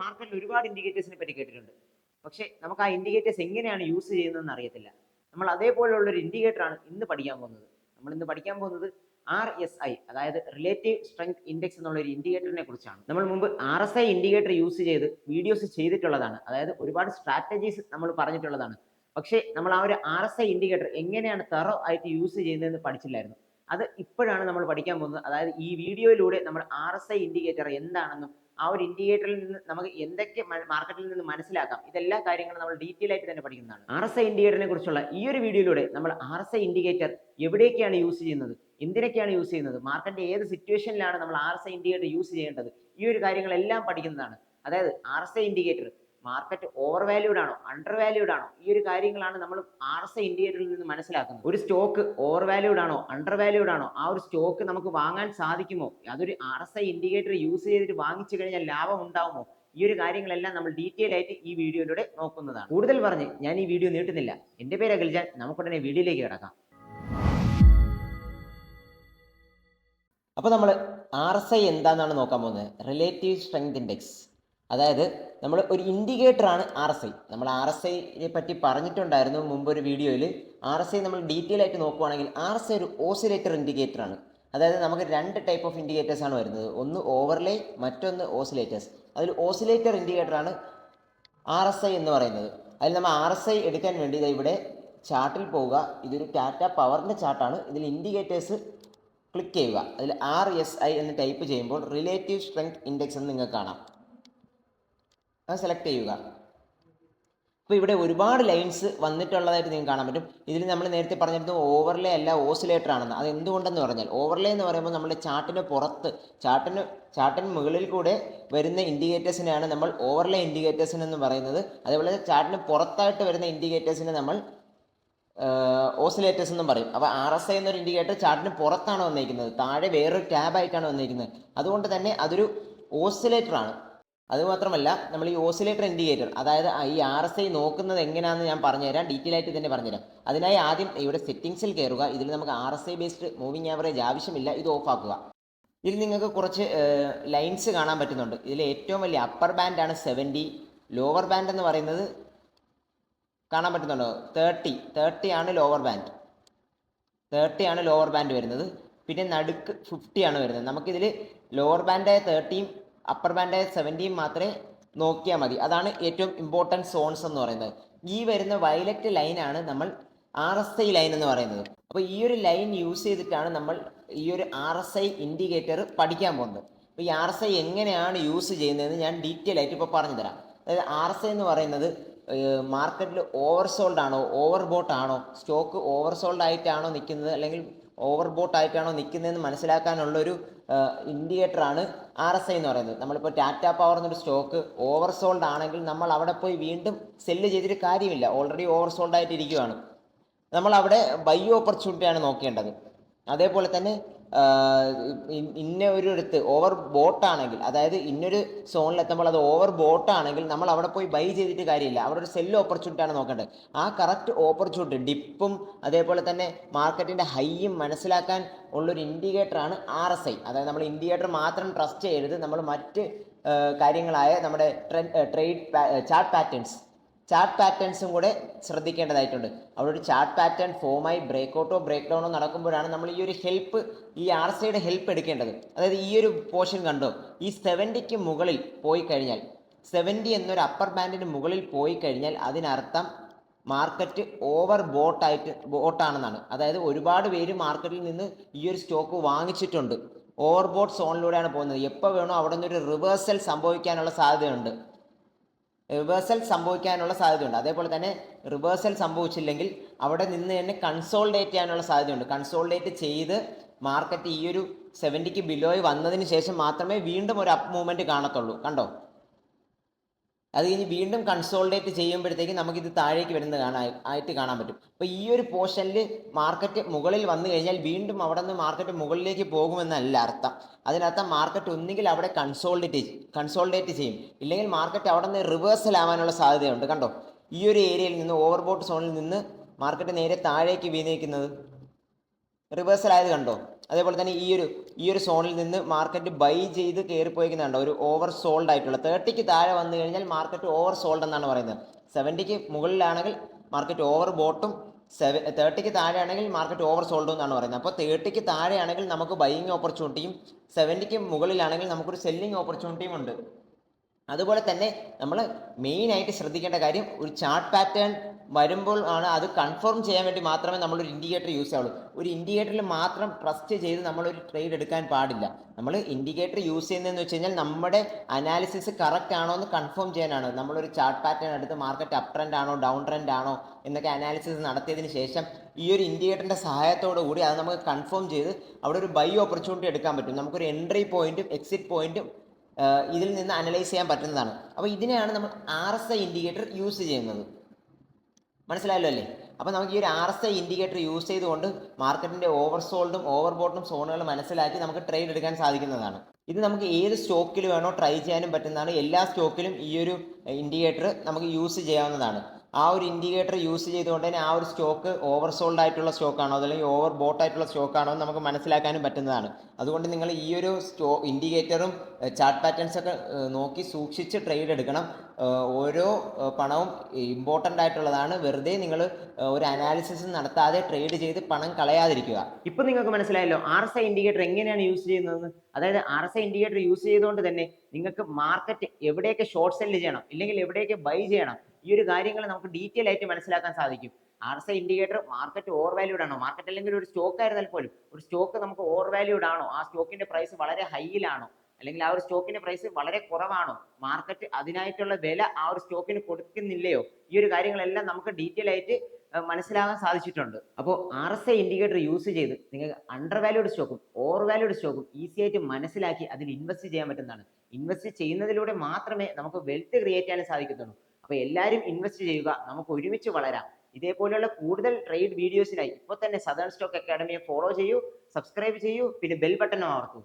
മാർക്കറ്റിൽ ഒരുപാട് ഇൻഡിക്കേറ്റേഴ്സിനെ പറ്റി കേട്ടിട്ടുണ്ട്. പക്ഷേ നമുക്ക് ആ ഇൻഡിക്കേറ്റേഴ്സ് എങ്ങനെയാണ് യൂസ് ചെയ്യുന്നതെന്ന് അറിയത്തില്ല. നമ്മൾ അതേപോലെയുള്ള ഒരു ഇൻഡിക്കേറ്ററാണ് ഇന്ന് പഠിക്കാൻ പോകുന്നത്. നമ്മൾ ഇന്ന് പഠിക്കാൻ പോകുന്നത് RSI, അതായത് റിലേറ്റീവ് സ്ട്രെങ്ത് ഇൻഡെക്സ് എന്നുള്ള ഒരു ഇൻഡിക്കേറ്ററിനെ കുറിച്ചാണ്. നമ്മൾ മുമ്പ് RSI ഇൻഡിക്കേറ്റർ യൂസ് ചെയ്ത് വീഡിയോസ് ചെയ്തിട്ടുള്ളതാണ്. അതായത് ഒരുപാട് സ്ട്രാറ്റജീസ് നമ്മൾ പറഞ്ഞിട്ടുള്ളതാണ്. പക്ഷേ നമ്മൾ ആ ഒരു RSI ഇൻഡിക്കേറ്റർ എങ്ങനെയാണ് തറോ ആയിട്ട് യൂസ് ചെയ്യുന്നതെന്ന് പഠിച്ചില്ലായിരുന്നു. അത് ഇപ്പോഴാണ് നമ്മൾ പഠിക്കാൻ പോകുന്നത്. അതായത് ഈ വീഡിയോയിലൂടെ നമ്മൾ RSI ഇൻഡിക്കേറ്റർ എന്താണെന്നും ആ ഒരു ഇൻഡിക്കേറ്ററിൽ നിന്ന് നമുക്ക് എന്തൊക്കെ മാർക്കറ്റിൽ നിന്ന് മനസ്സിലാക്കാം, ഇതെല്ലാ കാര്യങ്ങളും നമ്മൾ ഡീറ്റെയിൽ ആയിട്ട് തന്നെ പഠിക്കുന്നതാണ്. RSI ഇൻഡിക്കേറ്ററിനെ കുറിച്ചുള്ള ഈ ഒരു വീഡിയോയിലൂടെ നമ്മൾ RSI ഇൻഡിക്കേറ്റർ എവിടേക്കാണ് യൂസ് ചെയ്യുന്നത്, എന്തിനൊക്കെയാണ് യൂസ് ചെയ്യുന്നത്, മാർക്കറ്റിന്റെ ഏത് സിറ്റുവേഷനിലാണ് നമ്മൾ RSI ഇൻഡിക്കേറ്റർ യൂസ് ചെയ്യേണ്ടത്, ഈ ഒരു കാര്യങ്ങളെല്ലാം പഠിക്കുന്നതാണ്. അതായത് RSI indicator market over valued ആണോ അണ്ടർ വാല്യൂഡ് ആണോ, ഈ ഒരു കാര്യങ്ങളാണ് നമ്മൾ RSI ഇൻഡിക്കേറ്ററിൽ നിന്ന് മനസ്സിലാക്കുന്നത്. ഒരു സ്റ്റോക്ക് ഓവർ വാല്യൂഡ് ആണോ അണ്ടർ വാല്യൂഡ് ആണോ, ആ ഒരു സ്റ്റോക്ക് നമുക്ക് വാങ്ങാൻ സാധിക്കുമോ, അതൊരു RSI ഇൻഡിക്കേറ്റർ യൂസ് ചെയ്തിട്ട് വാങ്ങിച്ചു കഴിഞ്ഞാൽ ലാഭം ഉണ്ടാവുമോ, ഈ ഒരു കാര്യങ്ങളെല്ലാം നമ്മൾ ഡീറ്റെയിൽ ആയിട്ട് ഈ വീഡിയോയിലൂടെ നോക്കുന്നതാണ്. കൂടുതൽ പറഞ്ഞ് ഞാൻ ഈ വീഡിയോ നീട്ടുന്നില്ല. എൻ്റെ പേര് അഖിൽജാൻ. നമുക്കുടനെ വീഡിയോയിലേക്ക് കിടക്കാം. അപ്പോൾ നമ്മൾ RSI എന്താണെന്നാണ് നോക്കാൻ പോകുന്നത്. Relative strength index. അതായത് നമ്മൾ ഒരു ഇൻഡിക്കേറ്റർ ആണ് RSI. നമ്മൾ RSIയെ പറ്റി പറഞ്ഞിട്ടുണ്ടായിരുന്നു മുമ്പൊരു വീഡിയോയിൽ. RSI നമ്മൾ ഡീറ്റെയിൽ ആയിട്ട് നോക്കുവാണെങ്കിൽ RSI ഒരു ഓസിലേറ്റർ ഇൻഡിക്കേറ്റർ ആണ്. അതായത് നമുക്ക് രണ്ട് ടൈപ്പ് ഓഫ് ഇൻഡിക്കേറ്റേഴ്സ് ആണ് വരുന്നത്. ഒന്ന് ഓവർലേ, മറ്റൊന്ന് ഓസിലേറ്റേഴ്സ്. അതിൽ ഓസിലേറ്റർ ഇൻഡിക്കേറ്റർ ആണ് RSI എന്ന് പറയുന്നത്. അതിൽ നമ്മൾ RSI എടുക്കാൻ വേണ്ടി ഇവിടെ ചാർട്ടിൽ പോവുക. ഇതൊരു ടാറ്റ പവറിൻ്റെ ചാർട്ടാണ്. ഇതിൽ ഇൻഡിക്കേറ്റേഴ്സ് ക്ലിക്ക് ചെയ്യുക. അതിൽ RSI എന്ന് ടൈപ്പ് ചെയ്യുമ്പോൾ റിലേറ്റീവ് സ്ട്രെങ്ത് ഇൻഡെക്സ് എന്ന് നിങ്ങൾക്ക് കാണാം. അത് സെലക്ട് ചെയ്യുക. അപ്പോൾ ഇവിടെ ഒരുപാട് ലൈൻസ് വന്നിട്ടുള്ളതായിട്ട് നിങ്ങൾക്ക് കാണാൻ പറ്റും. ഇതിൽ നമ്മൾ നേരത്തെ പറഞ്ഞിരുന്നു ഓവർലേ അല്ല ഓസിലേറ്റർ ആണെന്ന്. അത് എന്തുകൊണ്ടെന്ന് പറഞ്ഞാൽ, ഓവർലേ എന്ന് പറയുമ്പോൾ നമ്മുടെ ചാർട്ടിന് പുറത്ത്, ചാർട്ടിന് മുകളിൽ കൂടെ വരുന്ന ഇൻഡിക്കേറ്റേഴ്സിനെയാണ് നമ്മൾ ഓവർലേ ഇൻഡിക്കേറ്റേഴ്സിന് എന്ന് പറയുന്നത്. അതേപോലെ ചാർട്ടിന് പുറത്തായിട്ട് വരുന്ന ഇൻഡിക്കേറ്റേഴ്സിനെ നമ്മൾ ഓസിലേറ്റേഴ്സ് എന്നും പറയും. അപ്പോൾ RSI എന്നൊരു ഇൻഡിക്കേറ്റർ ചാർട്ടിന് പുറത്താണ് വന്നിരിക്കുന്നത്, താഴെ വേറൊരു ടാബായിട്ടാണ് വന്നിരിക്കുന്നത്. അതുകൊണ്ട് തന്നെ അതൊരു ഓസിലേറ്റർ ആണ്. അതുമാത്രമല്ല, നമ്മൾ ഈ ഓസിലേറ്റർ ഇൻഡിക്കേറ്റർ, അതായത് ഈ RSI നോക്കുന്നത് എങ്ങനെയാണെന്ന് ഞാൻ പറഞ്ഞുതരാം, ഡീറ്റെയിൽ ആയിട്ട് തന്നെ പറഞ്ഞുതരാം. അതിനായി ആദ്യം ഇവിടെ സെറ്റിംഗ്സിൽ കയറുക. ഇതിൽ നമുക്ക് RSI ബേസ്ഡ് മൂവിങ് ആവറേജ് ആവശ്യമില്ല, ഇത് ഓഫ് ആക്കുക. ഇതിൽ നിങ്ങൾക്ക് കുറച്ച് ലൈൻസ് കാണാൻ പറ്റുന്നുണ്ട്. ഇതിൽ ഏറ്റവും വലിയ അപ്പർ ബാൻഡാണ് 70, ലോവർ ബാൻഡ് എന്ന് പറയുന്നത് കാണാൻ പറ്റുന്നുണ്ടോ, 30 ആണ് ലോവർ ബാൻഡ്. 30 ആണ് ലോവർ ബാൻഡ് വരുന്നത്. പിന്നെ നടുക്ക് 50 ആണ് വരുന്നത്. നമുക്കിതിൽ ലോവർ ബാൻഡായ 30യും അപ്പർ ബാൻഡായ 70യും മാത്രമേ നോക്കിയാൽ മതി. അതാണ് ഏറ്റവും ഇമ്പോർട്ടൻറ്റ് സോൺസ് എന്ന് പറയുന്നത്. ഈ വരുന്ന വയലറ്റ് ലൈനാണ് നമ്മൾ RSI ലൈൻ എന്ന് പറയുന്നത്. അപ്പോൾ ഈ ഒരു ലൈൻ യൂസ് ചെയ്തിട്ടാണ് നമ്മൾ ഈ ഒരു RSI ഇൻഡിക്കേറ്റർ പഠിക്കാൻ പോകുന്നത്. അപ്പോൾ ഈ RSI എങ്ങനെയാണ് യൂസ് ചെയ്യുന്നതെന്ന് ഞാൻ ഡീറ്റെയിൽ ആയിട്ട് ഇപ്പോൾ പറഞ്ഞു തരാം. അതായത് RSI എന്ന് പറയുന്നത് മാർക്കറ്റിൽ ഓവർ സോൾഡ് ആണോ ഓവർ ബോട്ട് ആണോ, സ്റ്റോക്ക് ഓവർ സോൾഡ് ആയിട്ടാണോ നിൽക്കുന്നത് അല്ലെങ്കിൽ ഓവർ ബോട്ട് ആയിട്ടാണോ നിൽക്കുന്നതെന്ന് മനസ്സിലാക്കാനുള്ളൊരു ഇൻഡിക്കേറ്ററാണ് RSI എന്ന് പറയുന്നത്. നമ്മളിപ്പോൾ ടാറ്റ പവർ എന്നൊരു സ്റ്റോക്ക് ഓവർ സോൾഡ് ആണെങ്കിൽ നമ്മൾ അവിടെ പോയി വീണ്ടും സെല്ല് ചെയ്തിട്ട് കാര്യമില്ല, ഓൾറെഡി ഓവർ സോൾഡ് ആയിട്ട് ഇരിക്കുകയാണ്. നമ്മൾ അവിടെ ബൈ ഓപ്പർച്യൂണിറ്റിയാണ് നോക്കേണ്ടത്. അതേപോലെ തന്നെ ഇന്ന ഒരു ഇടത്ത് ഓവർ ബോട്ടാണെങ്കിൽ, അതായത് ഇന്നൊരു സോണിലെത്തുമ്പോൾ അത് ഓവർ ബോട്ടാണെങ്കിൽ നമ്മൾ അവിടെ പോയി ബൈ ചെയ്തിട്ട് കാര്യമില്ല, അവിടെ ഒരു സെല്ല് ഓപ്പർച്യൂണിറ്റിയാണ് നോക്കേണ്ടത്. ആ കറക്റ്റ് ഓപ്പർച്യൂണിറ്റി ഡിപ്പും അതേപോലെ തന്നെ മാർക്കറ്റിൻ്റെ ഹൈയും മനസ്സിലാക്കാൻ ഉള്ളൊരു ഇൻഡിക്കേറ്ററാണ് RSI. അതായത് നമ്മൾ ഇൻഡിക്കേറ്റർ മാത്രം ട്രസ്റ്റ് ചെയ്യരുത്, നമ്മൾ മറ്റ് കാര്യങ്ങളായ നമ്മുടെ ചാർട്ട് പാറ്റേൺസും കൂടെ ശ്രദ്ധിക്കേണ്ടതായിട്ടുണ്ട്. അവിടെ ഒരു ചാർട്ട് പാറ്റേൺ ഫോമായി ബ്രേക്കൗട്ടോ ബ്രേക്ക് ഡൗണോ നടക്കുമ്പോഴാണ് നമ്മൾ ഈ ഒരു RSIയുടെ ഹെൽപ്പ് എടുക്കേണ്ടത്. അതായത് ഈ ഒരു പോർഷൻ കണ്ടോ, ഈ 70ക്ക് മുകളിൽ പോയി കഴിഞ്ഞാൽ, 70 എന്നൊരു അപ്പർ ബാൻഡിന് മുകളിൽ പോയി കഴിഞ്ഞാൽ അതിനർത്ഥം മാർക്കറ്റ് ഓവർ ബോട്ടാണെന്നാണ്. അതായത് ഒരുപാട് പേര് മാർക്കറ്റിൽ നിന്ന് ഈ ഒരു സ്റ്റോക്ക് വാങ്ങിച്ചിട്ടുണ്ട്, ഓവർ ബോട്ട് സോണിലൂടെയാണ് പോകുന്നത്. എപ്പോൾ വേണോ അവിടെ നിന്നൊരു റിവേഴ്സൽ സംഭവിക്കാനുള്ള സാധ്യതയുണ്ട്. അതേപോലെ തന്നെ റിവേഴ്സൽ സംഭവിച്ചില്ലെങ്കിൽ അവിടെ നിന്ന് തന്നെ കൺസോൾഡേറ്റ് ചെയ്യാനുള്ള സാധ്യതയുണ്ട്. കൺസോൾഡേറ്റ് ചെയ്ത് മാർക്കറ്റ് ഈ ഒരു 70ക്ക് ബിലോയിൽ വന്നതിന് ശേഷം മാത്രമേ വീണ്ടും ഒരു അപ്പ് മൂവ്മെൻറ്റ് കാണത്തുള്ളൂ. കണ്ടോ, അത് കഴിഞ്ഞ് വീണ്ടും കൺസോൾഡേറ്റ് ചെയ്യുമ്പോഴത്തേക്ക് നമുക്കിത് താഴേക്ക് വരുന്നത് കാണാൻ പറ്റും. അപ്പോൾ ഈ ഒരു പോർഷനിൽ മാർക്കറ്റ് മുകളിൽ വന്നു കഴിഞ്ഞാൽ വീണ്ടും അവിടെ നിന്ന് മാർക്കറ്റ് മുകളിലേക്ക് പോകുമെന്നല്ല അർത്ഥം. അതിനർത്ഥം മാർക്കറ്റ് ഒന്നുകിൽ അവിടെ കൺസോൾഡേറ്റ് ചെയ്യും, ഇല്ലെങ്കിൽ മാർക്കറ്റ് അവിടെ നിന്ന് റിവേഴ്സൽ ആവാനുള്ള സാധ്യതയുണ്ട്. കണ്ടോ, ഈ ഒരു ഏരിയയിൽ നിന്ന് ഓവർബോട്ട് സോണിൽ നിന്ന് മാർക്കറ്റ് നേരെ താഴേക്ക് വീണിരിക്കുന്നത് റിവേഴ്സൽ ആയത് കണ്ടോ. അതേപോലെ തന്നെ ഈ ഒരു സോണിൽ നിന്ന് മാർക്കറ്റ് ബൈ ചെയ്ത് കയറിപ്പോയിക്കുന്നുണ്ടോ, ഒരു ഓവർ സോൾഡ് ആയിട്ടുള്ള 30ക്ക് താഴെ വന്നു കഴിഞ്ഞാൽ മാർക്കറ്റ് ഓവർ സോൾഡ് എന്നാണ് പറയുന്നത്. 70ക്ക് മുകളിലാണെങ്കിൽ മാർക്കറ്റ് ഓവർ ബോട്ടും 30ക്ക് താഴെയാണെങ്കിൽ മാർക്കറ്റ് ഓവർ സോൾഡും എന്നാണ് പറയുന്നത്. അപ്പോൾ 30ക്ക് താഴെയാണെങ്കിൽ നമുക്ക് ബൈയിങ് ഓപ്പർച്യൂണിറ്റിയും 70ക്ക് മുകളിലാണെങ്കിൽ നമുക്കൊരു സെല്ലിംഗ് ഓപ്പർച്യൂണിറ്റിയും ഉണ്ട്. അതുപോലെ തന്നെ നമ്മൾ മെയിനായിട്ട് ശ്രദ്ധിക്കേണ്ട കാര്യം, ഒരു ചാർട്ട് പാറ്റേൺ വരുമ്പോൾ ആണ് അത് കൺഫേം ചെയ്യാൻ വേണ്ടി മാത്രമേ നമ്മളൊരു ഇൻഡിക്കേറ്റർ യൂസ് ചെയ്യുള്ളൂ. ഒരു ഇൻഡിക്കേറ്ററിൽ മാത്രം ട്രസ്റ്റ് ചെയ്ത് നമ്മളൊരു ട്രേഡ് എടുക്കാൻ പാടില്ല. നമ്മൾ ഇൻഡിക്കേറ്റർ യൂസ് ചെയ്യുന്നതെന്ന് വെച്ച് കഴിഞ്ഞാൽ നമ്മുടെ അനാലിസിസ് കറക്റ്റ് ആണോ എന്ന് കൺഫേം ചെയ്യാനാണ്. നമ്മളൊരു ചാർട്ട് പാറ്റേൺ എടുത്ത് മാർക്കറ്റ് അപ് ട്രെൻഡ് ആണോ ഡൗൺ ട്രെൻഡ് ആണോ എന്നൊക്കെ അനാലിസിസ് നടത്തിയതിന് ശേഷം ഈ ഒരു ഇൻഡിക്കേറ്ററിൻ്റെ സഹായത്തോടു കൂടി അത് നമുക്ക് കൺഫേം ചെയ്ത് അവിടെ ഒരു ബൈ ഓപ്പർച്യൂണിറ്റി എടുക്കാൻ പറ്റും. നമുക്കൊരു എൻട്രി പോയിന്റും എക്സിറ്റ് പോയിന്റും ഇതിൽ നിന്ന് അനലൈസ് ചെയ്യാൻ പറ്റുന്നതാണ്. അപ്പോൾ ഇതിനെയാണ് നമ്മൾ RSI ഇൻഡിക്കേറ്റർ യൂസ് ചെയ്യുന്നത്. മനസ്സിലായല്ലോ അല്ലേ. അപ്പോൾ നമുക്ക് ഈ ഒരു RSI ഇൻഡിക്കേറ്റർ യൂസ് ചെയ്തുകൊണ്ട് മാർക്കറ്റിൻ്റെ ഓവർ സോൾഡും ഓവർ ബോട്ടും സോണുകൾ മനസ്സിലാക്കി നമുക്ക് ട്രേഡ് എടുക്കാൻ സാധിക്കുന്നതാണ്. ഇത് നമുക്ക് ഏത് സ്റ്റോക്കിൽ വേണോ ട്രൈ ചെയ്യാനും പറ്റുന്നതാണ്. എല്ലാ സ്റ്റോക്കിലും ഈ ഒരു ഇൻഡിക്കേറ്റർ നമുക്ക് യൂസ് ചെയ്യാവുന്നതാണ്. ആ ഒരു ഇൻഡിക്കേറ്റർ യൂസ് ചെയ്തുകൊണ്ട് തന്നെ ആ ഒരു സ്റ്റോക്ക് ഓവർ സോൾഡ് ആയിട്ടുള്ള സ്റ്റോക്കാണോ അതല്ലെങ്കിൽ ഓവർ ബോട്ട് ആയിട്ടുള്ള സ്റ്റോക്കാണോ എന്ന് നമുക്ക് മനസ്സിലാക്കാനും പറ്റുന്നതാണ്. അതുകൊണ്ട് നിങ്ങൾ ഈ ഒരു ഇൻഡിക്കേറ്ററും ചാർട്ട് പാറ്റേൺസ് ഒക്കെ നോക്കി സൂക്ഷിച്ച് ട്രേഡ് എടുക്കണം. ഓരോ പണവും ഇമ്പോർട്ടൻ്റ് ആയിട്ടുള്ളതാണ്. വെറുതെ നിങ്ങൾ ഒരു അനാലിസിസ് നടത്താതെ ട്രേഡ് ചെയ്ത് പണം കളയാതിരിക്കുക. ഇപ്പം നിങ്ങൾക്ക് മനസ്സിലായല്ലോ RSI ഇൻഡിക്കേറ്റർ എങ്ങനെയാണ് യൂസ് ചെയ്യുന്നതെന്ന്. അതായത് RSI ഇൻഡിക്കേറ്റർ യൂസ് ചെയ്തുകൊണ്ട് തന്നെ നിങ്ങൾക്ക് മാർക്കറ്റ് എവിടെയൊക്കെ ഷോർട്ട് സെല്ല് ചെയ്യണം ഇല്ലെങ്കിൽ എവിടെയൊക്കെ ബൈ ചെയ്യണം, ഈ ഒരു കാര്യങ്ങൾ നമുക്ക് ഡീറ്റെയിൽ ആയിട്ട് മനസ്സിലാക്കാൻ സാധിക്കും. RSI indicator market over valued ആണോ, മാർക്കറ്റ് അല്ലെങ്കിൽ ഒരു സ്റ്റോക്ക് ആയിരുന്നാൽ പോലും ഒരു സ്റ്റോക്ക് നമുക്ക് ഓവർ വാല്യൂഡ് ആണോ, ആ സ്റ്റോക്കിന്റെ പ്രൈസ് വളരെ ഹൈയിലാണോ അല്ലെങ്കിൽ ആ ഒരു സ്റ്റോക്കിന്റെ പ്രൈസ് വളരെ കുറവാണോ, മാർക്കറ്റ് അതിനായിട്ടുള്ള വില ആ ഒരു സ്റ്റോക്കിന് കൊടുക്കുന്നില്ലയോ, ഈ ഒരു കാര്യങ്ങളെല്ലാം നമുക്ക് ഡീറ്റെയിൽ ആയിട്ട് മനസ്സിലാകാൻ സാധിച്ചിട്ടുണ്ട്. അപ്പോൾ RSI ഇൻഡിക്കേറ്റർ യൂസ് ചെയ്ത് നിങ്ങൾക്ക് അണ്ടർ വാല്യൂഡ് സ്റ്റോക്കും ഓവർ വാല്യൂഡ് സ്റ്റോക്കും ഈസി ആയിട്ട് മനസ്സിലാക്കി അതിൽ ഇൻവെസ്റ്റ് ചെയ്യാൻ പറ്റുന്നതാണ്. ഇൻവെസ്റ്റ് ചെയ്യുന്നതിലൂടെ മാത്രമേ നമുക്ക് വെൽത്ത് ക്രിയേറ്റ് ചെയ്യാൻ സാധിക്കത്തുള്ളൂ. അപ്പോൾ എല്ലാവരും ഇൻവെസ്റ്റ് ചെയ്യുക, നമുക്ക് ഒരുമിച്ച് വളരാം. ഇതേപോലെയുള്ള കൂടുതൽ ട്രേഡ് വീഡിയോസിനായി ഇപ്പോൾ തന്നെ സദേൺ സ്റ്റോക്ക് അക്കാഡമിയെ ഫോളോ ചെയ്യൂ, സബ്സ്ക്രൈബ് ചെയ്യൂ, പിന്നെ ബെൽ ബട്ടൺ അമർത്തൂ.